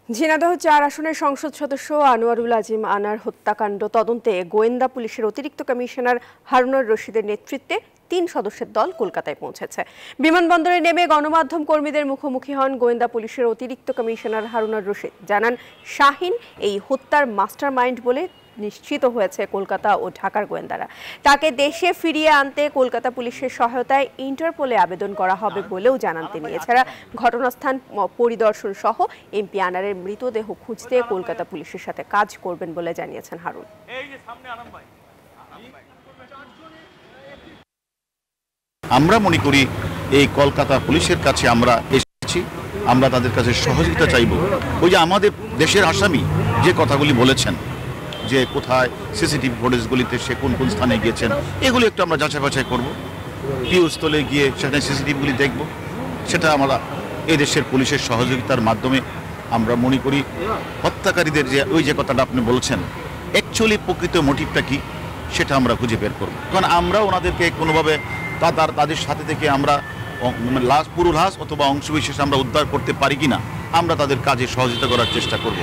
ঝিনাইদহ ৪ আসনের সংসদ সদস্য আনোয়ারুল আজিম আনার হত্যাকাণ্ড তদন্তে গোয়েন্দা পুলিশের অতিরিক্ত কমিশনার হারুনুর রশিদের নেতৃত্বে ৩ সদস্যের দল কলকাতায় পৌঁছেছে। বিমানবন্দরে নেমে গণমাধ্যম কর্মীদের মুখোমুখি হন গোয়েন্দা পুলিশের অতিরিক্ত কমিশনার হারুনুর রশিদ। জানান, শাহিন এই হত্যার মাস্টারমাইন্ড বলে নিশ্চিত হয়েছে কলকাতা ও ঢাকার গোয়েন্দারা। তাকে দেশে ফিরিয়ে আনতে কলকাতা পুলিশের সহায়তায় ইন্টারপোলে আবেদন করা হবে বলেও জানান তিনি। এছাড়া ঘটনাস্থান পরিদর্শন সহ এমপি আনারের মৃতদেহ খুঁজতে কলকাতা পুলিশের সাথে কাজ করবেন বলে জানিয়েছেন হারুন। আমরা মনে করি এই কলকাতা পুলিশের কাছে আমরা এসেছি, আমরা তাদের কাছে সহযোগিতা চাইব। ওই যে আমাদের দেশের আসামি যে কথাগুলি বলেছেন যে কোথায় সিসিটিভি ফুটেজগুলিতে সে কোন কোন স্থানে গিয়েছেন, এগুলো একটু আমরা যাচাই বাছাই করবো। পিউস্থলে গিয়ে সেখানে সিসিটিভিগুলি দেখব। সেটা আমরা এই দেশের পুলিশের সহযোগিতার মাধ্যমে আমরা মনে করি হত্যাকারীদের যে কথাটা আপনি বলছেন, অ্যাকচুয়ালি প্রকৃত মোটিভটা কি সেটা আমরা খুঁজে বের করব। কারণ আমরা ওনাদেরকে কোনোভাবে তাদের সাথে থেকে আমরা পুরো লাশ অথবা অংশবিশেষ আমরা উদ্ধার করতে পারি কিনা, আমরা তাদের কাজে সহযোগিতা করার চেষ্টা করব।